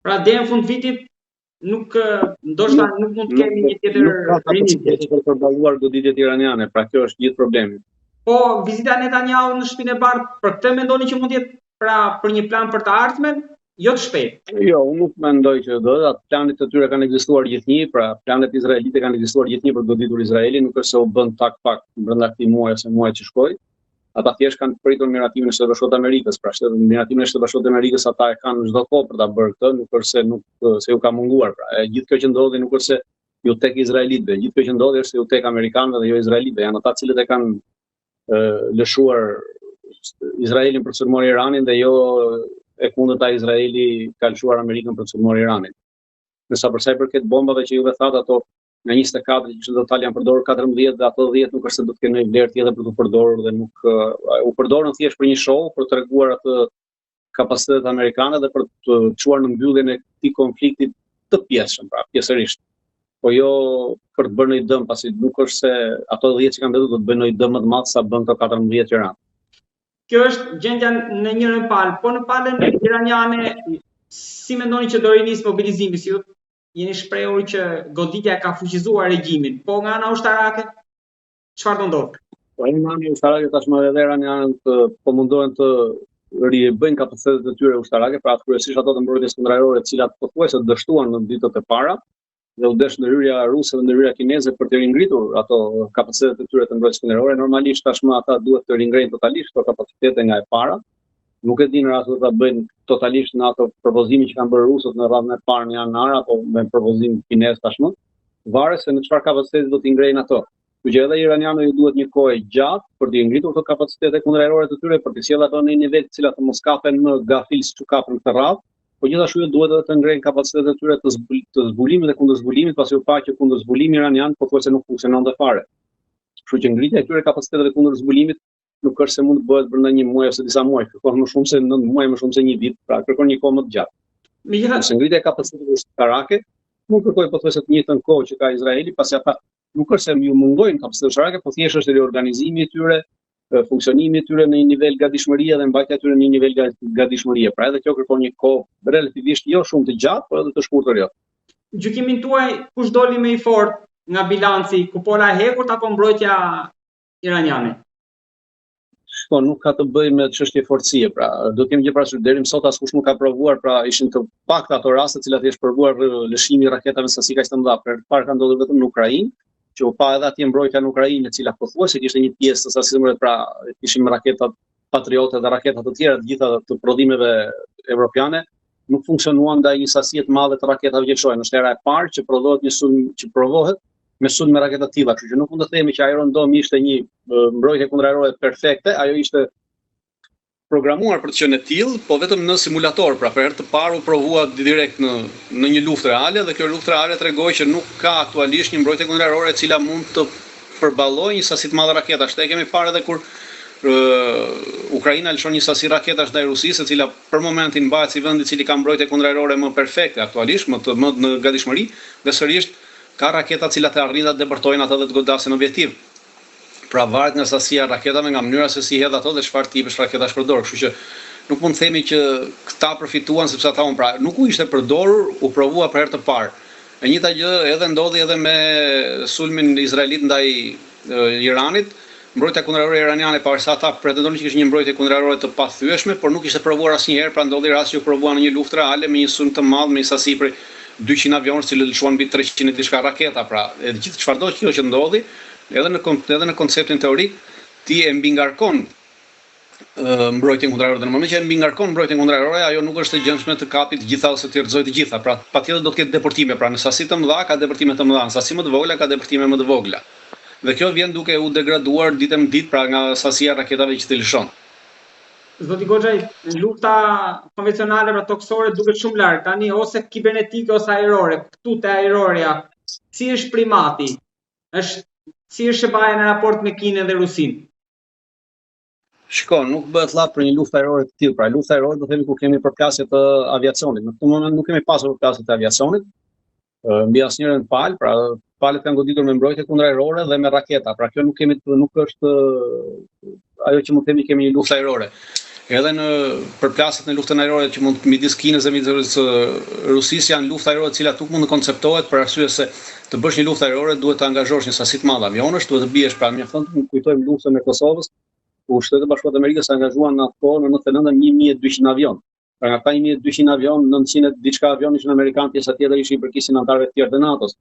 Pra deri në fund vitit ndoshta nuk mund të kemi një tjetër rinitje për përballuar goditjet iraniane, pra kjo është gjithë problemi. Po vizita e Netanyahu në Shtëpinë e Bardhë, për këtë mendoni që mund të jetë pra për një plan për të ardhmen, jo të shpejtë? Jo, unë nuk mendoj që do, atë planet të tyre kanë ekzistuar gjithnjë, pra planet izraelite kanë ekzistuar gjithnjë për goditur Izraelin, nuk është se u bën tak brenda këtij muaji ose muajit që shkoi. Ata thjesht kanë pritur miratimin e Shtetit Bashkuar të Amerikës, pra miratimin e Shtetit Bashkuar të Amerikës ata e kanë çdo kohë për ta bërë këtë, nuk është se u ka munguar, pra gjithë kjo që ndodhi nuk është se ju tek izraelitëve, gjithë kjo që ndodhi është se ju tek amerikanëve dhe jo izraelitëve, janë ata cilët e kanë lëshuar Izraelin për të sulmuar Iranin dhe jo e kundërta Izraeli ka lëshuar Amerikën për të sulmuar Iranin. Nësa përsa i përket bombave që juve thatë, ato nga 24 që total janë përdorur 14 dhe ato 10 nuk është se do të kenë një vlerë tjetër për të përdorur dhe nuk u përdorën thjesht për një show, për të treguar atë kapacitetet amerikane dhe për të çuar në mbylljen e këtij konflikti të pjesshëm, pra pjesërisht. Po jo për të bërë një dëm, pasi nuk është se ato 10 që kanë mbetur do të bëjnë një dëm më të madh sa bën këto 14 që ranë. Kjo është gjendja në njërin palë, po në palën iraniane, si mendoni që do rinis mobilizimi, si jeni shprehur që goditja ka fuqizuar regjimin, po nga ana ushtarake, çfarë do ndodh? Po nga ana ushtarake tashmë edhe iranianët po mundohen të ribëjnë kapacitetet e tyre ushtarake, pra kryesisht ato të mbrojtjes kundërajrore, të cilat pothuajse dështuan në ditët e para, dhe u desh ndërhyrja ruse dhe ndërhyrja kineze për të ringritur ato kapacitetet e tyre të mbrojtjes kundërajrore. Normalisht tashmë ata duhet të ringrejnë totalisht këto kapacitete nga e para. Nuk e di në rast se do ta bëjnë totalisht në ato propozime që kanë bërë rusët në radhën e parë në janar apo me propozim kinez tashmë, varet se në çfarë kapaciteti do të ngrejnë ato. Kështu që edhe iranianëve ju duhet një kohë gjatë për të ngritur këto kapacitete kundërajrore të tyre, për të sjellë ato në një nivel të cilat të mos kapen më gafil siç u kapën këtë radhë. Po gjithashtu duhet edhe të ngrejnë kapacitetet e tyre të zbulimit dhe kundërzbulimit, pasi u pa që kundërzbulimi iranian pothuajse nuk funksiononte fare. Kështu që ngritja e këtyre kapaciteteve të kundërzbulimit nuk është se mund të bëhet brenda një muaji ose disa muaj, kërkon më shumë se 9 muaj, më shumë se një vit, pra kërkon një kohë më të gjatë. Megjithatë, ngritja e kapacitetive ushtarake nuk kërkoi pothuajse të njëjtën kohë që ka Izraeli, pasi ata nuk është se ju mungojnë kapacitetet ushtarake, po thjesht është riorganizimi i tyre, funksionimi i tyre në një nivel gatishmërie dhe mbajtja e tyre në një nivel gatishmërie. Pra edhe kjo kërkon një kohë relativisht jo shumë të gjatë, por edhe të shkurtër jo. Gjykimin tuaj, kush doli më i fortë nga bilanci, kupola e hekurt apo mbrojtja iraniane? Po nuk ka të bëjë me çështje forcie, pra do të kemi gjë parasysh deri më sot askush nuk ka provuar, pra ishin të pakta ato raste të cilat është provuar lëshimi i raketave sasi kaq të mëdha. Për parë ka ndodhur vetëm në Ukrainë, që u pa edhe atje mbrojtja në Ukrainë, e cila pothuajse kishte një pjesë të sasisë, pra kishim raketat Patriote dhe raketat të tjera, të gjitha të prodhimeve evropiane, nuk funksionuan ndaj një sasie të madhe të raketave që shojnë. Është era e parë që prodhohet një sulm që provohet me sulm me raketa të tilla, kështu që nuk mund të themi që Iron Dome ishte një mbrojtje kundërajrore perfekte, ajo ishte programuar për të qenë e tillë, po vetëm në simulator, pra për herë të parë u provua direkt në një luftë reale dhe kjo luftë reale tregoi që nuk ka aktualisht një mbrojtje kundërajrore e cila mund të përballojë një sasi të madhe raketash. Ne kemi parë edhe kur Ukraina lëshon një sasi raketash ndaj Rusisë, e cila për momentin mbahet si vendi i cili ka mbrojtje kundërajrore më perfekte aktualisht, më në gatishmëri, dhe sërish ka raketa të cilat e arrin ta depërtojnë atë dhe të godasin objektiv. Pra varet nga sasia raketave, nga mënyra se si hedh ato dhe çfarë tipesh raketash përdor. Kështu që nuk mund të themi që këta përfituan sepse ata pra nuk u ishte përdorur, u provua për herë të parë. E njëjta gjë edhe ndodhi edhe me sulmin izraelit ndaj Iranit. Mbrojtja kundërajrore iraniane, pavarësisht ata pretendonin që kishte një mbrojtje kundërajrore të pathyeshme, por nuk ishte provuar asnjëherë, pra ndodhi rasti që u provua në një luftë reale me një sulm të madh, me një sasi prej 200 avionësh që lëshuan mbi 300 diçka raketa, pra e gjithë çfarëdo që ndodhi, edhe në konceptin teorik, ti e mbingarkon mbrojtjen kundërajrore. Në momentin që e mbingarkon mbrojtjen kundërajrore, ajo nuk është e gjendshme të kapi të gjitha ose të rrëzojë të gjitha. Pra patjetër do të ketë deportime, pra në sasi të mëdha ka deportime të mëdha, në sasi më të vogla ka deportime më të vogla. Dhe kjo vjen duke u degraduar ditë me ditë, pra nga sasia raketave që të lëshon. Zoti Goxhaj, lufta konvencionale pra toksore duket shumë larg. Tani ose kibernetike ose ajrore. Këtu te ajroria, si është primati? Si është shëbaja në raport me Kinën dhe Rusinë? Shiko, nuk bëhet lart për një luftë ajrore të tillë. Pra lufta ajrore do themi ku kemi përplasje të aviacionit. Në këtë moment nuk kemi pasur përplasje të aviacionit. Mbi asnjërin palë, pra palët kanë goditur me mbrojtje kundërajrore dhe me raketa. Pra kjo nuk është ajo që mund të themi kemi një luftë ajrore. Edhe në përplasjet në luftën ajrore që mund midis Kinës dhe midis Rusisë janë luftë ajrore të cilat nuk mund të konceptohet për arsye se të bësh një luftë ajrore duhet të angazhosh një sasi të madhe avionësh, duhet të biesh pra mjafton të kujtojmë luftën e Kosovës, ku Shtetet e Bashkuara të Amerikës angazhuan në atë kohë në 99 1200 avion. Pra nga ata 1200 avion, 900 diçka avion ishin amerikanë, pjesa tjetër ishin përkisin anëtarëve të tjerë të NATO-s.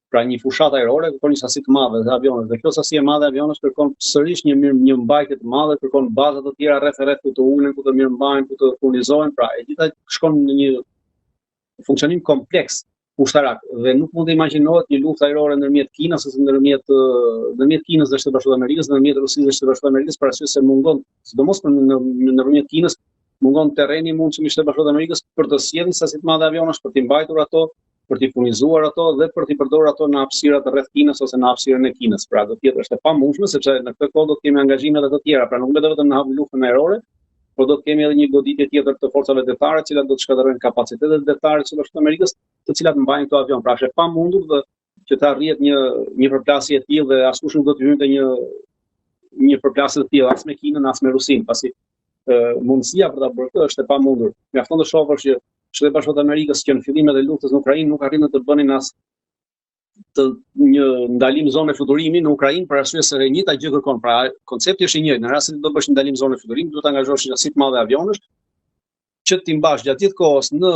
Pra një fushat ajrore kërkon një sasi të madhe të avionësh, dhe kjo sasi e madhe avionësh kërkon sërish një mbajtje të madhe, kërkon baza të tjera rreth ku të ulen, ku të mirëmbajnë, ku të furnizohen, pra e gjitha shkon në një funksionim kompleks ushtarak dhe nuk mund të imagjinohet një luftë ajrore ndërmjet Kinës ose ndërmjet Kinës dhe Shtetit Bashkuar të Amerikës, ndërmjet Rusisë dhe Shtetit Bashkuar të Amerikës, për arsye se mungon, sidomos ndërmjet Kinës, mungon terreni i mundshëm i Shtetit Bashkuar të Amerikës për të sjellë sasi të madhe avionësh, për të mbajtur ato, për t'i furnizuar ato dhe për t'i përdorur ato në hapësirat rreth Kinës ose në hapësirën e Kinës. Pra do të jetë është e pamundshme sepse në këtë kohë do të kemi angazhime edhe të tjera, pra nuk vetëm në luftën ajrore, por do të kemi edhe një goditje tjetër të forcave detare, të cilat do të shkatërrojnë kapacitetet detare të Shtetit Amerikës, të cilat mbajnë këto avion. Pra është e pamundur dhe që të arrihet një përplasje e tillë dhe askush nuk do të hynte një përplasje të tillë as me Kinën as me Rusinë, pasi mundësia për ta bërë këtë është e pamundur. Mjafton të shohësh që Shtetet Bashkuara të Amerikës që në fillimet e luftës në Ukrainë nuk arritën të bënin as një ndalim zone fluturimi në Ukrainë për arsye se e njëjta gjë kërkon. Pra koncepti është i njëjtë. Në rastin se do bësh një ndalim zone fluturimi, duhet të angazhosh një sasi të madhe avionësh që ti mbash gjatë gjithë kohës në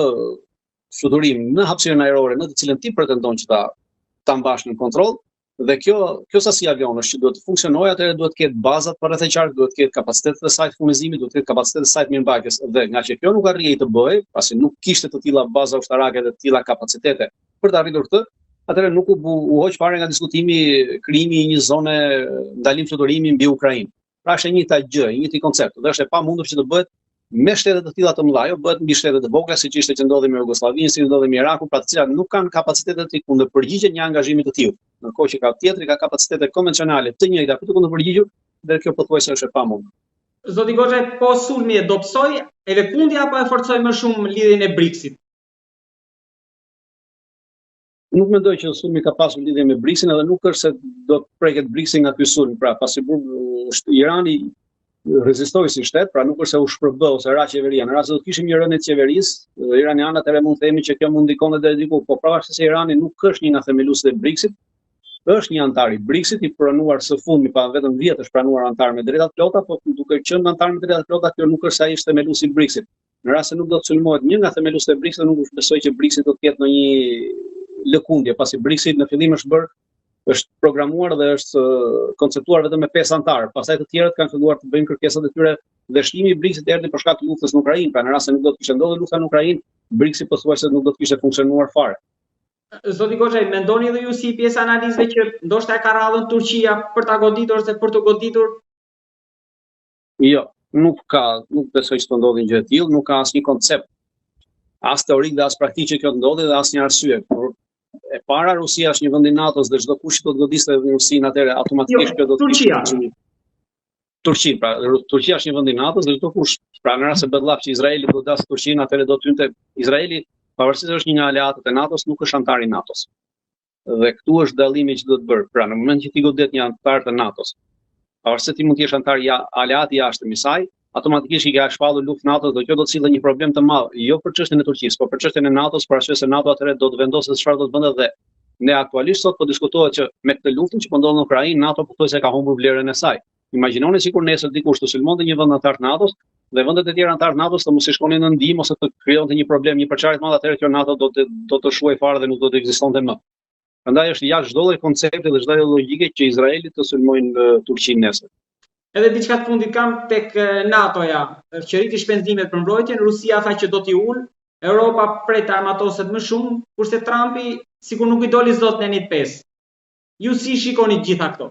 fluturim, në hapësirën ajrore, në të cilën ti pretendon që ta mbash në kontroll. Dhe kjo sasi avionësh që duhet të funksionojë, atëherë duhet të ketë bazat për rreth e qark, duhet të ketë kapacitetet e saj të furnizimit, duhet të ketë kapacitetet e saj të mirëmbajtjes. Dhe nga që kjo nuk arrihej të bëhej, pasi nuk kishte të tilla baza ushtarake dhe të tilla kapacitete për të arritur këtë, atëherë nuk u hoq fare nga diskutimi krijimi i një zone ndalim fluturimi mbi Ukrainë. Pra është e njëjta gjë, i njëjti koncept. Dhe është e pamundur që të bëhet me shtete të tilla të mëdha, jo bëhet mbi shtete të vogla siç ishte që ndodhi me Jugosllavinë, si ndodhi me Irakun, pra të cilat nuk kanë kapacitetet të kundërpërgjigjen një angazhimi të tillë. Ndërkohë që tjetri ka kapacitete konvencionale të njëjta për të kundërpërgjigjur, dhe kjo pothuajse është e pamundur. Zoti Goxha, po sulmi e dobësoi e lëkundja apo e forcoi më shumë lidhjen e BRICS-it? Nuk mendoj që sulmi ka pasur lidhje me BRICS-in, edhe nuk është se do të preket BRICS-i nga ky sulm. Pra, pasi Irani rezistoi si shtet, pra nuk është se u shpërbë ose ra qeveria. Në rast se do të kishim një rënë të qeverisë, iranianët atëherë mund të themi që kjo mund ndikonte deri diku, po pavarësisht se Irani nuk është një nga themeluesit e BRICS-it, është një antar i BRICS-it i pranuar së fundmi, pa vetëm 10 është pranuar antar me drejta të plota, po duke qenë antar me drejta të plota, kjo nuk është se ai është themeluesi i BRICS-it. Në rast se nuk do të sulmohet një nga themeluesit e BRICS-it, nuk besoj që BRICS-i do të ketë ndonjë lëkundje, pasi BRICS-i në fillim është programuar dhe është konceptuar vetëm me 5 antarë. Pastaj të tjerët kanë filluar të bëjnë kërkesat e tyre dhe shtimi i BRICS-it erdhi për shkak të luftës në Ukrainë. Pra në rast se nuk do të kishte ndodhur lufta në Ukrainë, BRICS-i pothuajse nuk do të kishte funksionuar fare. Zoti Goxha, mendoni edhe ju si pjesë analizëve që ndoshta e ka rradhën Turqia për ta goditur ose për të goditur? Jo, nuk besoj që të ndodhi gjë e tillë, nuk ka asnjë koncept, as teorik dhe as praktik që kjo të ndodhi dhe asnjë arsye. E para, Rusia është një vend i NATO-s dhe çdo kush që do të godiste Rusinë atëherë automatikisht kjo do të Turqia, pra Turqia është një vend i NATO-s dhe çdo kush, pra në rast se bëhet llaf që Izraeli do të dasë Turqinë, atëherë do të hynte Izraeli, pavarësisht se është një nga aleatët e NATO-s, nuk është antar i NATO-s. Dhe këtu është dallimi që do të bërë. Pra në moment që ti godet një antar të NATO-s, pavarësisht se ti mund të jesh antar aleat i jashtëm i saj, automatikisht i ka shpallur luftë NATO-s, do kjo do të sjellë një problem të madh, jo për çështjen e Turqisë, por për çështjen e NATO-s, për arsye se NATO atëherë do të vendosë çfarë do të bënte dhe ne aktualisht sot po diskutohet që me këtë luftë që po ndodh në Ukrainë, NATO pothuajse ka humbur vlerën e saj. Imagjinoni sikur nesër dikush të sulmonte një vend antar të NATO-s dhe vendet e tjera antar të NATO-s të mos i shkonin në ndihmë ose të krijonte një problem, një përçarje të madhe, atëherë kjo NATO do të shuaj fare dhe nuk do të ekzistonte më. Prandaj është jashtë çdo lloj koncepti dhe çdo lloj logjike që Izraeli të sulmojnë Turqinë nesër. Edhe diçka të fundit kam tek NATO-ja, që rriti shpenzimet për mbrojtjen, Rusia tha që do t'i ul, Europa pret të armatoset më shumë, kurse Trumpi sikur nuk i doli zot në 5. Ju si shikoni gjitha këto?